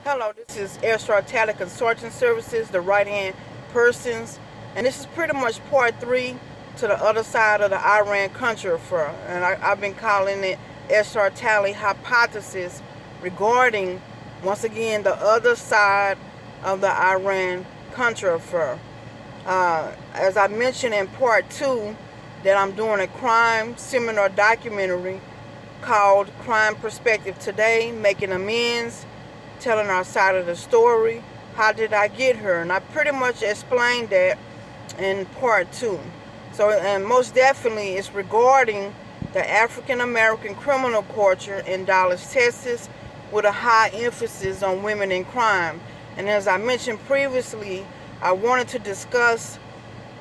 Hello, this is Tallie Consulting Services, the right-hand persons, and this is pretty much part 3 to the other side of the IranContra affair, and I've been calling it Tallie hypothesis regarding, once again, the other side of the IranContra affair. As I mentioned in part 2, that I'm doing a crime seminar documentary called Crime Perspective Today, Making Amends, telling our side of the story. How did I get here? And I pretty much explained that in part 2. So, and most definitely it's regarding the African American criminal culture in Dallas, Texas, with a high emphasis on women in crime. And as I mentioned previously, I wanted to discuss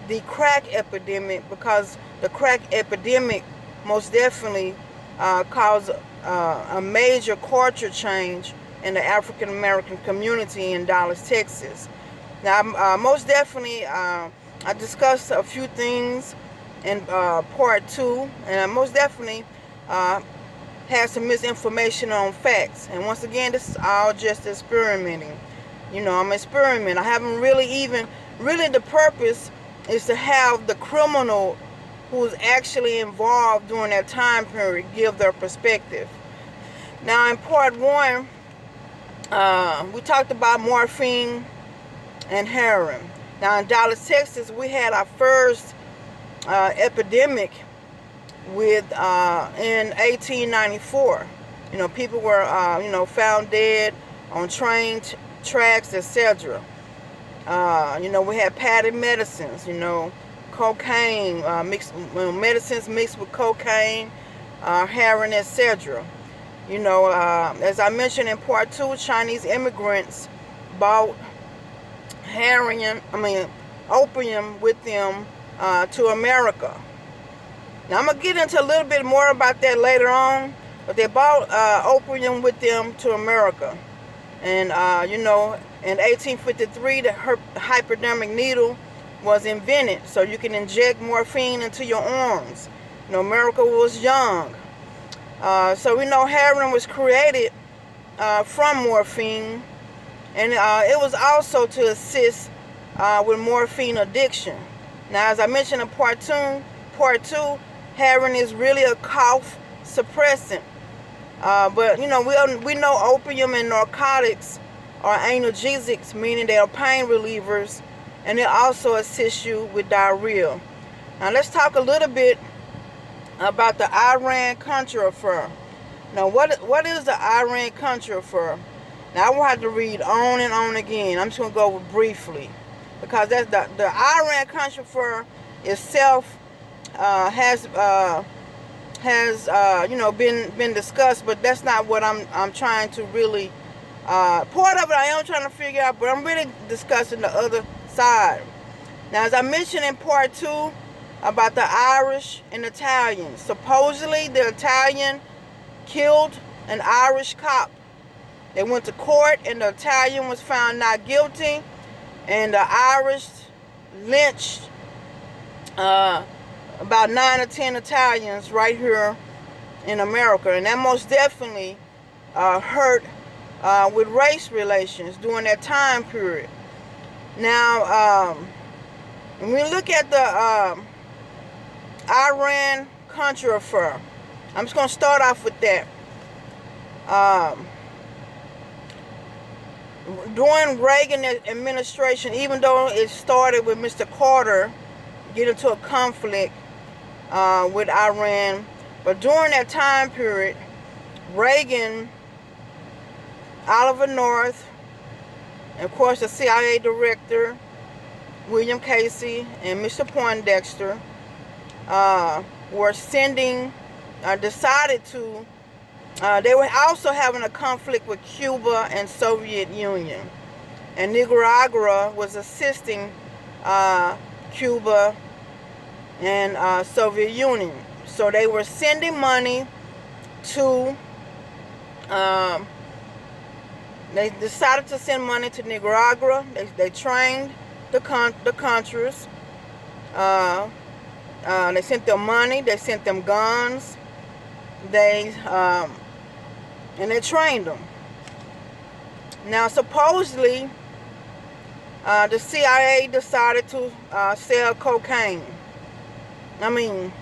the crack epidemic, because the crack epidemic most definitely caused a major culture change in the African American community in Dallas, Texas. Now, most definitely, I discussed a few things in part 2, and I most definitely had some misinformation on facts. And once again, this is all just experimenting. You know, I'm experimenting. I haven't really the purpose is to have the criminal who's actually involved during that time period give their perspective. Now, in part 1, we talked about morphine and heroin. Now, in Dallas, Texas, we had our first epidemic with in 1894. You know, people were found dead on train tracks, etc. You know, we had patent medicines. You know, cocaine mixed, medicines mixed with cocaine, heroin, etc. You know, as I mentioned in part 2, Chinese immigrants bought opium with them to America. Now, I'm going to get into a little bit more about that later on, but they bought opium with them to America. And, you know, in 1853, the hypodermic needle was invented, so you can inject morphine into your arms. You know, America was young. So we know heroin was created from morphine, and it was also to assist with morphine addiction. Now, as I mentioned in part 2, heroin is really a cough suppressant. But you know, we know opium and narcotics are analgesics, meaning they are pain relievers, and they also assist you with diarrhea. Now, let's talk a little bit about the IranContra affair. Now, what is the IranContra affair? Now, I won't have to read on and on again. I'm just going to go over briefly, because that's the IranContra affair itself has you know, been discussed, but that's not what I'm trying to really part of it. I am trying to figure out, but I'm really discussing the other side. Now, as I mentioned in part 2 about the Irish and Italians, supposedly the Italian killed an Irish cop. They went to court, and the Italian was found not guilty, and the Irish lynched about 9 or 10 Italians right here in America. And that most definitely hurt with race relations during that time period. Now, when we look at the IranContra affair, I'm just going to start off with that. During Reagan administration, even though it started with Mr. Carter getting into a conflict with Iran, but during that time period, Reagan, Oliver North, and of course the CIA director William Casey and Mr. Poindexter were sending, decided to, they were also having a conflict with Cuba and Soviet Union, and Nicaragua was assisting Cuba and Soviet Union. So they were sending money to, they decided to send money to Nicaragua. They trained the Contras. They sent them money. They sent them guns. And they trained them. Now, supposedly, the CIA decided to sell cocaine. I mean,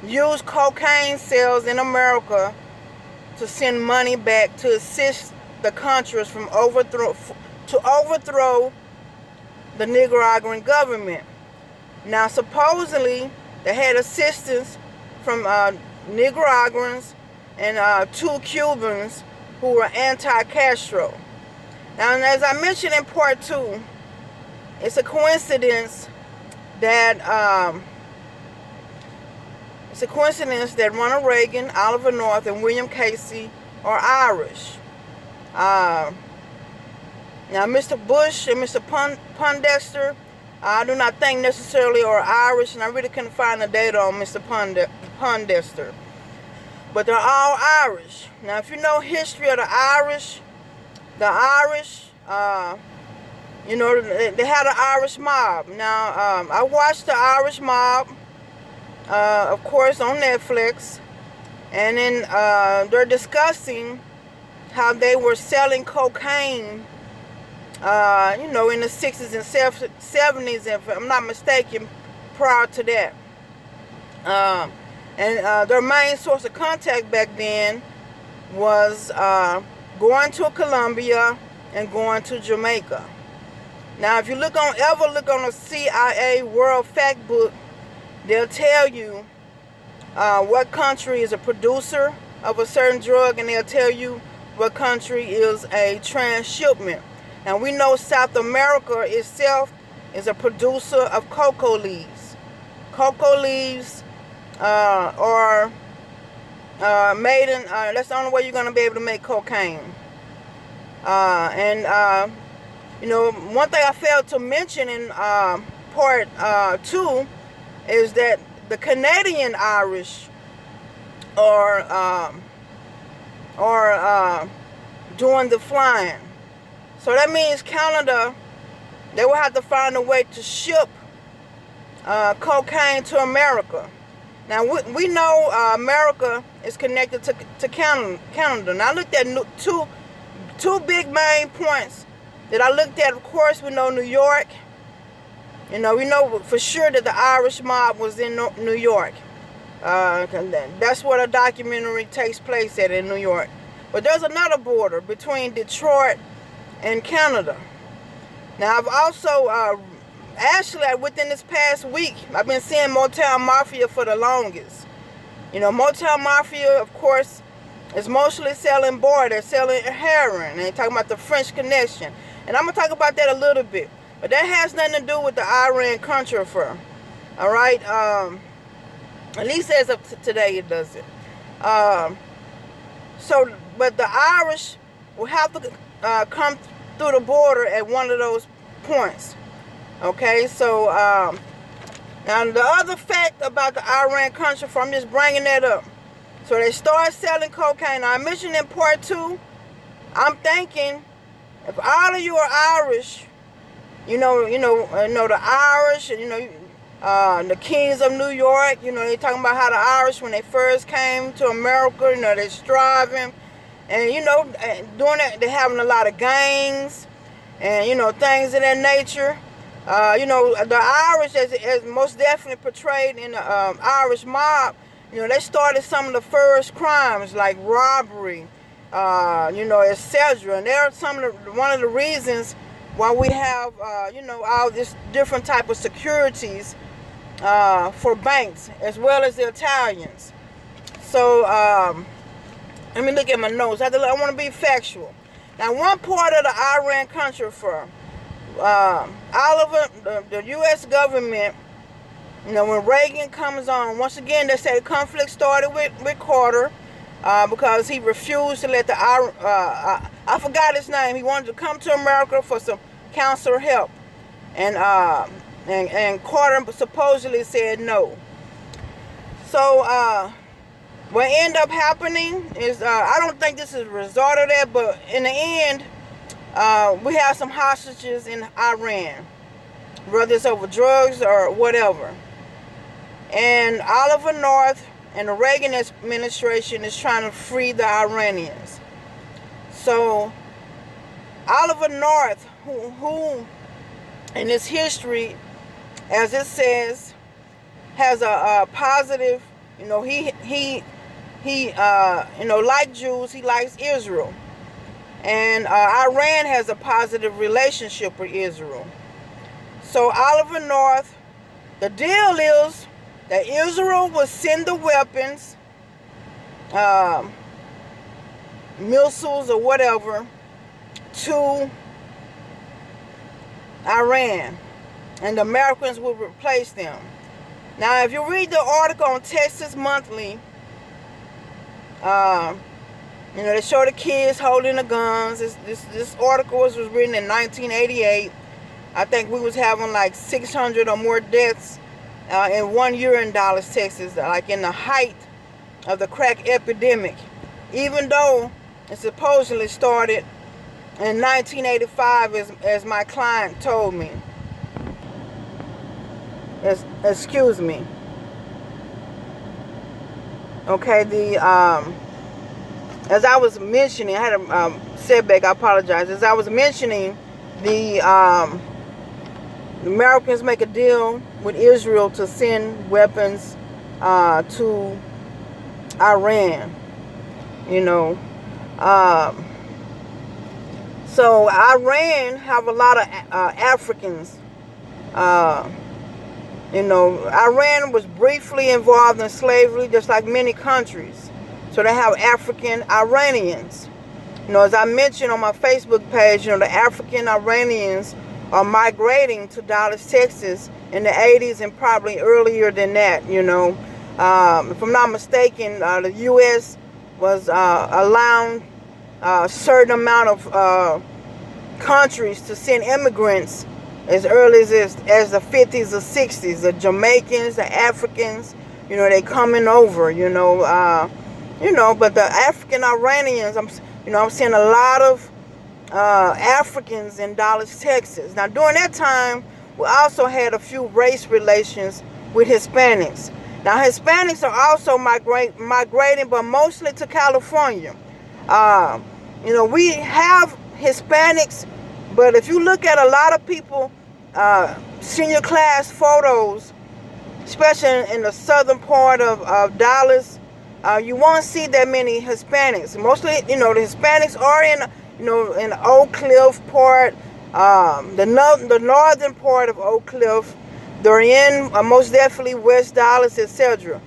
use cocaine sales in America to send money back to assist the Contras from overthrow the Nicaraguan government. Now, supposedly, they had assistance from Nicaraguans and 2 Cubans who were anti-Castro. Now, as I mentioned in part 2, it's a coincidence that Ronald Reagan, Oliver North, and William Casey are Irish. Now, Mr. Bush and Mr. Poindexter, I do not think necessarily are Irish, and I really couldn't find the data on Mr. Poindexter. But they're all Irish. Now, if you know history of the Irish, you know, they had an Irish mob. Now, I watched the Irish mob, of course, on Netflix, and then they're discussing how they were selling cocaine, you know, in the 60s and 70s, if I'm not mistaken, prior to that. And their main source of contact back then was going to Colombia and going to Jamaica. Now, if you ever look on a CIA World Fact Book, they'll tell you what country is a producer of a certain drug, and they'll tell you what country is a transshipment. Now, we know South America itself is a producer of cocoa leaves. Cocoa leaves are made in, that's the only way you're going to be able to make cocaine. You know, one thing I failed to mention in part 2 is that the Canadian Irish are doing the flying. So that means Canada, they will have to find a way to ship cocaine to America. Now, we know America is connected to Canada. Now, I looked at two big main points that I looked at. Of course, we know New York. You know, we know for sure that the Irish mob was in New York. That's where the documentary takes place at, in New York. But there's another border between Detroit and Canada. Now, I've also, actually, within this past week, I've been seeing Motown Mafia for the longest. You know, Motown Mafia, of course, is mostly selling boy. They're selling heroin. And they're talking about the French connection. And I'm going to talk about that a little bit. But that has nothing to do with the IranContra affair. All right? At least as of today, it doesn't. But the Irish will have to come through the border at one of those points. Okay? So, now the other fact about the IranContra, I'm just bringing that up. So they started selling cocaine. Now, I mentioned in part 2, I'm thinking, if all of you are Irish, you know the Irish, and the kings of New York, they talking about how the Irish, when they first came to America, they're striving, and doing that, they're having a lot of gangs, and things of that nature. The Irish, as most definitely portrayed in the Irish mob, they started some of the first crimes like robbery, etc. And they're one of the reasons why we have, all this different type of securities for banks, as well as the Italians. So, let me look at my notes. I want to be factual. Now, one part of the IranContra firm, Oliver, the U.S. government, when Reagan comes on, once again, they say the conflict started with Carter, because he refused to let I forgot his name. He wanted to come to America for some counselor help, and Carter supposedly said no. So what ended up happening is, I don't think this is a result of that, but in the end, we have some hostages in Iran, whether it's over drugs or whatever. And Oliver North and the Reagan administration is trying to free the Iranians. So Oliver North, who in his history, as it says, has a positive, he like Jews, he likes Israel. And Iran has a positive relationship with Israel. So Oliver North, the deal is that Israel will send the weapons, missiles or whatever, to Iran, and the Americans will replace them. Now, if you read the article on Texas Monthly, they show the kids holding the guns. This article was written in 1988. I think we was having like 600 or more deaths in 1 year in Dallas, Texas, like in the height of the crack epidemic, even though it supposedly started in 1985, as my client told me. Excuse me. Okay, as I was mentioning, I had a setback, I apologize. As I was mentioning, the Americans make a deal with Israel to send weapons to Iran, so Iran have a lot of Africans. Iran was briefly involved in slavery, just like many countries. So they have African Iranians. As I mentioned on my Facebook page, the African Iranians are migrating to Dallas, Texas in the 80s and probably earlier than that, If I'm not mistaken, the U.S. was allowing a certain amount of countries to send immigrants as early as the 50s or 60s. The Jamaicans, the Africans, they coming over, but the African Iranians, I'm seeing a lot of Africans in Dallas, Texas. Now, during that time, we also had a few race relations with Hispanics. Now, Hispanics are also migrating, but mostly to California. We have Hispanics, but if you look at a lot of people, senior class photos, especially in the southern part of Dallas, you won't see that many Hispanics. Mostly, the Hispanics are in Oak Cliff part, the northern part of Oak Cliff. They're in most definitely West Dallas, etc.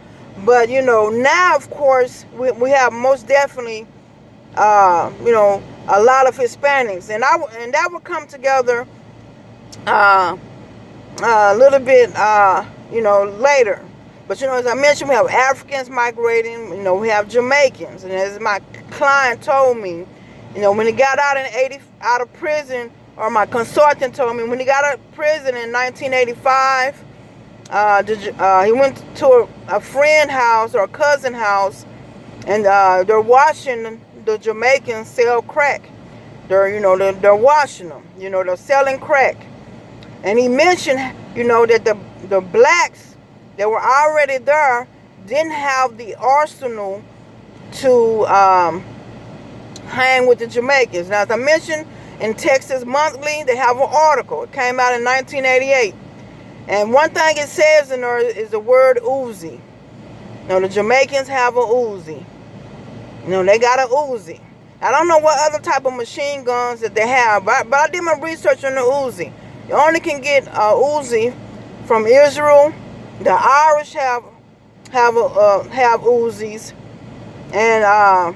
But now, of course, we have most definitely a lot of Hispanics, and that will come together a little bit later. But as I mentioned, we have Africans migrating. We have Jamaicans, and as my client told me, when he got out of prison, or my consultant told me, when he got out of prison in 1985, he went to a friend house or a cousin house, and they're watching the Jamaicans sell crack. They're washing them. They're selling crack. And he mentioned, that the blacks that were already there didn't have the arsenal to hang with the Jamaicans. Now, as I mentioned, in Texas Monthly, they have an article. It came out in 1988. And one thing it says in there is the word Uzi. The Jamaicans have a Uzi. They got a Uzi. I don't know what other type of machine guns that they have, but I did my research on the Uzi. You only can get a Uzi from Israel. The Irish have Uzis, and I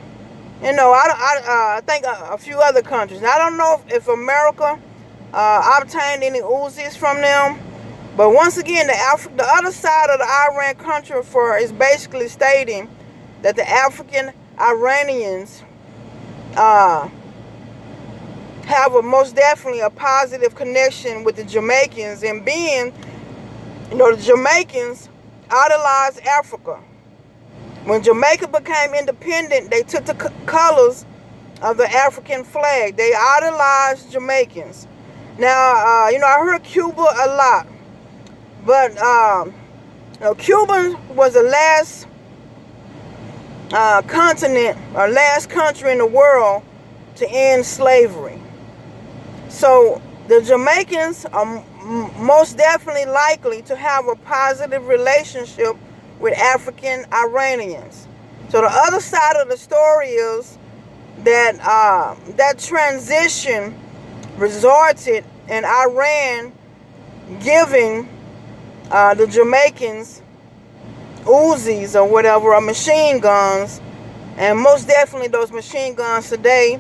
think a few other countries. Now, I don't know if America obtained any Uzis from them, but once again, the other side of the IranContra is basically stating that the African Iranians have most definitely a positive connection with the Jamaicans, and being, the Jamaicans idolized Africa. When Jamaica became independent, they took the colors of the African flag. They idolized Jamaicans. Now, I heard Cuba a lot, but Cuba was the last continent or last country in the world to end slavery. So the Jamaicans are most definitely likely to have a positive relationship with African Iranians. So the other side of the story is that that transition resulted in Iran giving the Jamaicans Uzis or whatever, or machine guns, and most definitely those machine guns today,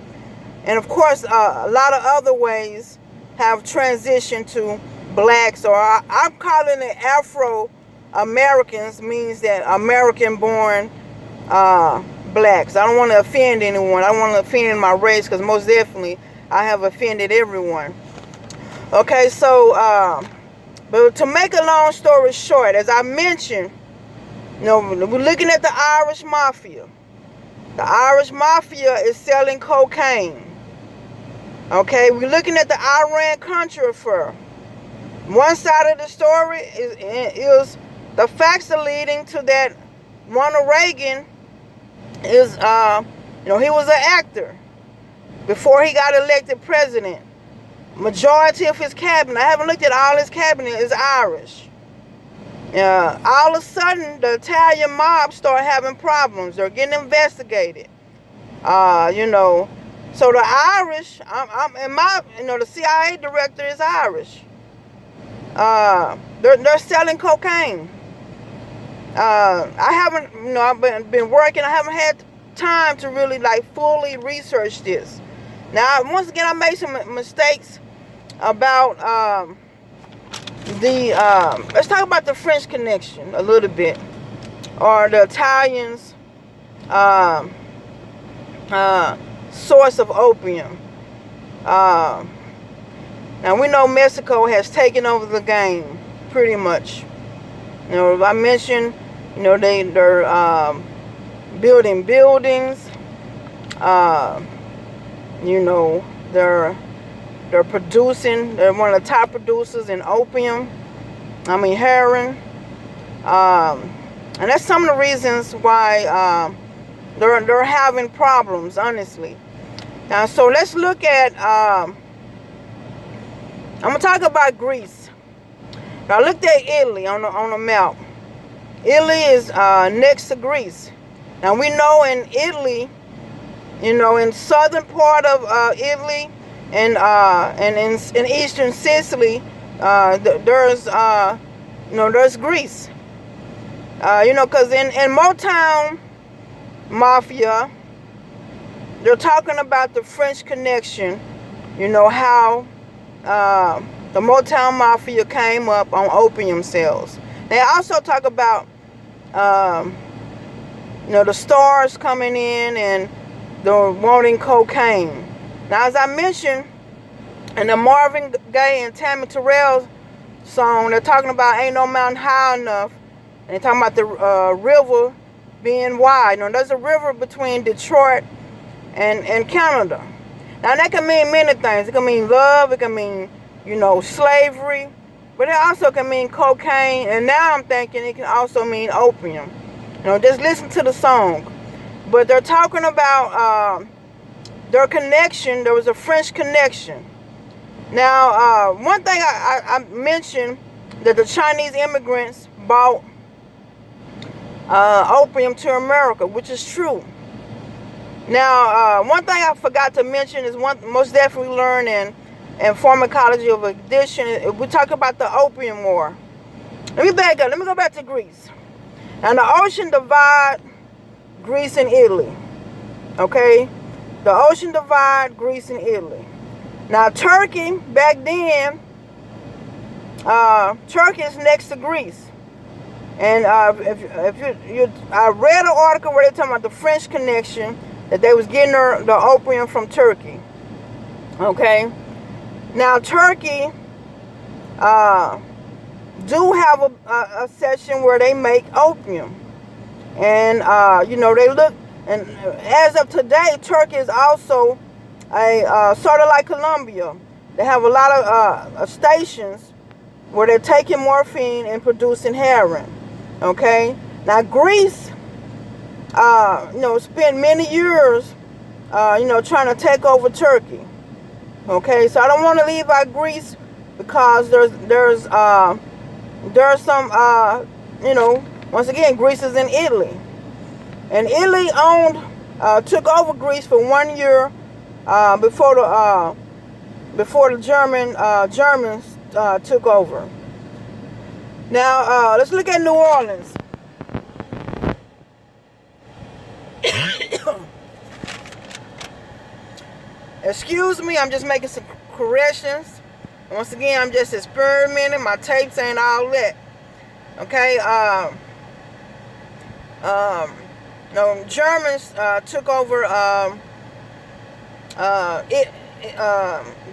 and of course a lot of other ways, have transitioned to blacks, or I'm calling it Afro-Americans, means that American-born blacks. I don't want to offend anyone. I don't want to offend my race, because most definitely I have offended everyone. Okay, so but to make a long story short, as I mentioned, we're looking at the Irish Mafia. The Irish Mafia is selling cocaine. Okay, we're looking at the IranContra affair. One side of the story is the facts are leading to that Ronald Reagan is, he was an actor before he got elected president. Majority of his cabinet, I haven't looked at all his cabinet, is Irish. All of a sudden, the Italian mob start having problems. They're getting investigated. So the Irish, the CIA director is Irish. They're selling cocaine. I haven't, I've been working. I haven't had time to really fully research this. Now, once again, I made some mistakes about let's talk about the French connection a little bit, or the Italians' source of opium. Now we know Mexico has taken over the game pretty much. I mentioned, they're building buildings. They're producing. They're one of the top producers in opium. Heroin. And that's some of the reasons why they're having problems, honestly. Now, so let's look at. I'm gonna talk about Greece. Now, I looked at Italy on the map. Italy is next to Greece. Now we know in Italy, in southern part of Italy, and in eastern Sicily, there's Greece. Because in Motown Mafia, they're talking about the French connection. How the Motown Mafia came up on opium sales. They also talk about the stars coming in and they're wanting cocaine. Now, as I mentioned, in the Marvin Gaye and Tammy Terrell song, they're talking about ain't no mountain high enough. And they're talking about the river being wide. There's a river between Detroit and Canada. Now, that can mean many things. It can mean love. It can mean, slavery. But it also can mean cocaine. And now I'm thinking it can also mean opium. Just listen to the song. But they're talking about their connection. There was a French connection. Now, one thing I mentioned, that the Chinese immigrants brought opium to America, which is true. Now, one thing I forgot to mention is most definitely learned in pharmacology of addiction. We talk about the Opium War. Let me back up. Let me go back to Greece. And the ocean divide Greece and Italy. Okay? The ocean divide Greece and Italy. Now, Turkey, back then, Turkey is next to Greece. And I read an article where they're talking about the French connection, that they was getting the opium from Turkey. Okay? Now, Turkey do have a section where they make opium. And, they look, and as of today, Turkey is also a sort of like Colombia. They have a lot of stations where they're taking morphine and producing heroin. Okay? Now, Greece, spent many years, trying to take over Turkey. Okay, so I don't want to leave out Greece because there's some once again, Greece is in Italy, and Italy took over Greece for 1 year before the Germans took over. Now let's look at New Orleans. Excuse me, I'm just making some corrections. Once again, I'm just experimenting. My tapes ain't all that. Okay. No, Germans took over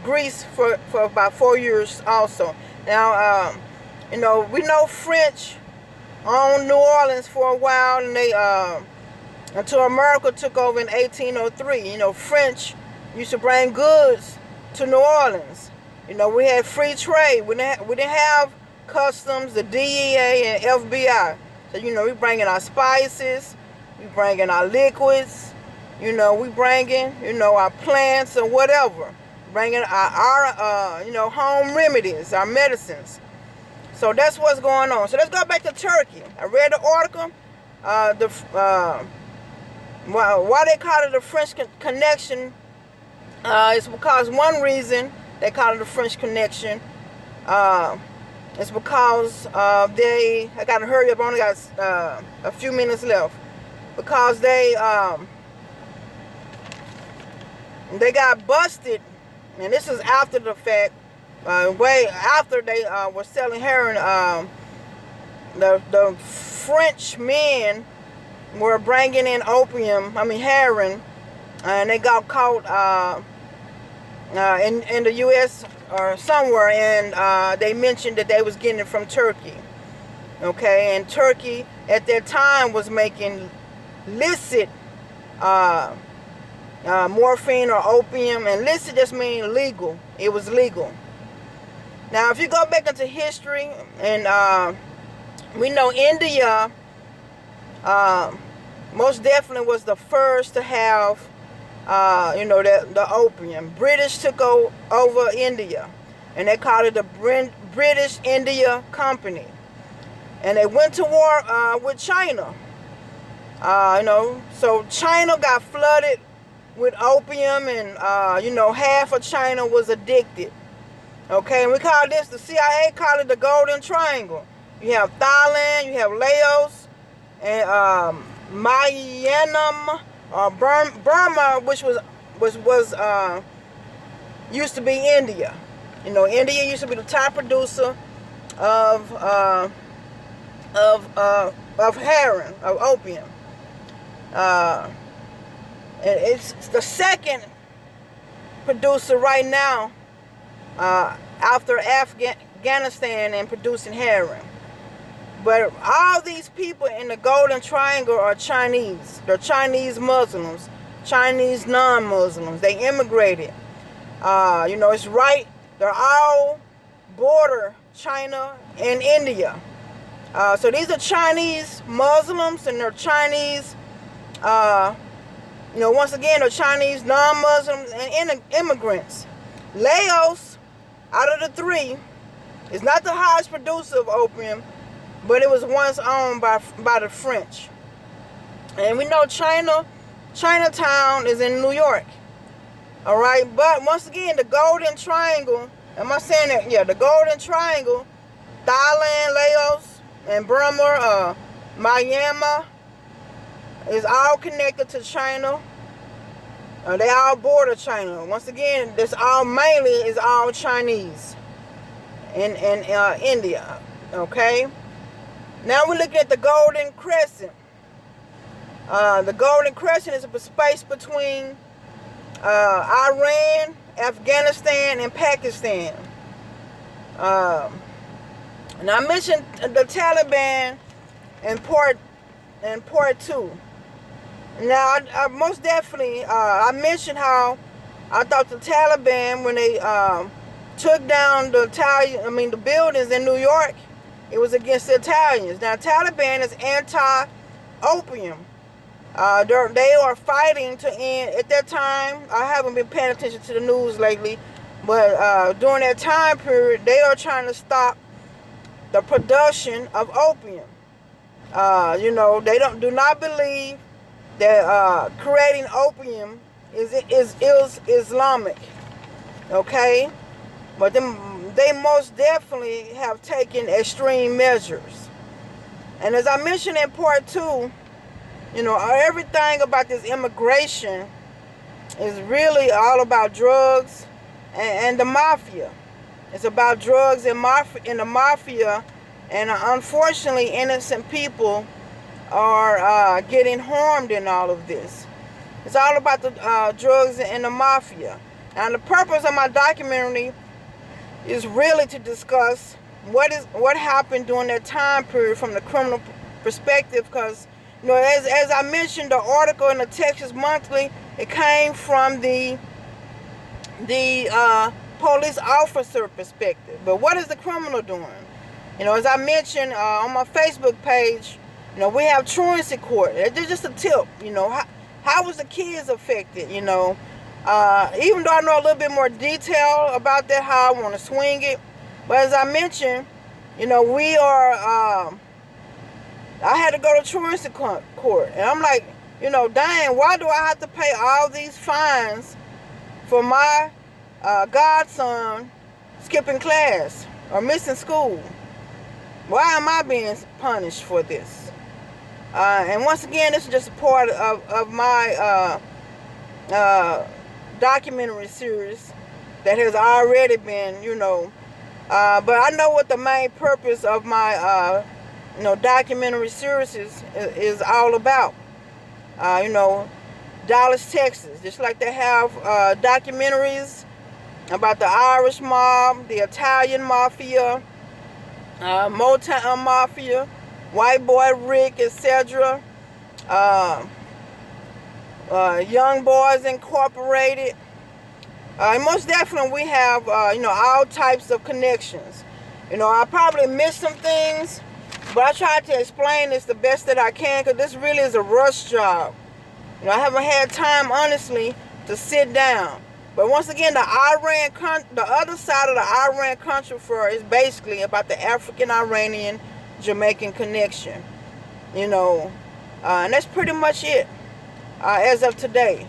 Greece for about 4 years also. Now, we know French owned New Orleans for a while, and they until America took over in 1803. French used to bring goods to New Orleans. We had free trade. We didn't have customs, the DEA and FBI. So we bringing our spices, we bringing our liquids, we bringing our plants or whatever, bringing our home remedies, our medicines. So that's what's going on. So let's go back to Turkey. I read the article. Why they call it the French Connection is because one reason they call it the French Connection is because I got to hurry up. I only got a few minutes left. Because they got busted, and this is after the fact, way after they were selling heroin. The French men were bringing in heroin, and they got caught in the U.S. or somewhere, and they mentioned that they was getting it from Turkey. Okay, and Turkey at that time was making licit morphine or opium, and licit just means legal. It was legal. Now, if you go back into history, and we know India most definitely was the first to have the opium. British took over India, and they called it the British India Company, and they went to war with China. So China got flooded with opium, and half of China was addicted. Okay, and we call this, the CIA call it the Golden Triangle. You have Thailand, you have Laos, and Myanmar, Burma, which was used to be India. India used to be the top producer of heroin, of opium. And it's the second producer right now after Afghanistan in producing heroin. But all these people in the Golden Triangle are Chinese. They're Chinese Muslims, Chinese non-Muslims. They immigrated. It's right. They're all border China and India. So these are Chinese Muslims, and they're Chinese, once again, they're Chinese non-Muslims and immigrants. Laos, out of the three, is not the highest producer of opium, but it was once owned by the French. And we know Chinatown is in New York. All right, but once again, the Golden Triangle, am I saying that? Yeah, the Golden Triangle, Thailand, Laos, and Burma, Myanmar, is all connected to China. They all border China. Once again, this all mainly is all Chinese in India. Okay. Now we're looking at the Golden Crescent. The Golden Crescent is a space between Iran, Afghanistan, and Pakistan. And I mentioned the Taliban in part 2. Now, I most definitely, I mentioned how I thought the Taliban, when they took down the buildings in New York, it was against the Italians. Now, Taliban is anti-opium. They are fighting to end, at that time, I haven't been paying attention to the news lately, But during that time period, they are trying to stop the production of opium. They do not believe that creating opium is Islamic. Okay, but they most definitely have taken extreme measures. And as I mentioned in part 2, everything about this immigration is really all about drugs and the mafia. It's about drugs and the mafia, and unfortunately, innocent people are getting harmed in all of this. It's all about the drugs and the mafia. And the purpose of my documentary is really to discuss what happened during that time period from the criminal perspective, because as I mentioned, the article in the Texas Monthly, it came from the police officer perspective. But what is the criminal doing? As I mentioned on my Facebook page, we have truancy court. It's just a tip. How was the kids affected? Even though I know a little bit more detail about that, how I want to swing it. But as I mentioned, we are. I had to go to truancy court, and I'm like, dang, why do I have to pay all these fines for my godson skipping class or missing school? Why am I being punished for this? And once again, this is just a part of my documentary series that has already been, but I know what the main purpose of my, documentary series is all about. Dallas, Texas, just like they have documentaries about the Irish mob, the Italian mafia, Motown mafia, White Boy Rick, etc. Young Boys Incorporated. And most definitely we have, all types of connections. I probably missed some things, but I tried to explain this the best that I can, because this really is a rush job. I haven't had time, honestly, to sit down. But once again, the other side of the IranContra is basically about the African-Iranian Jamaican connection. And that's pretty much it as of today.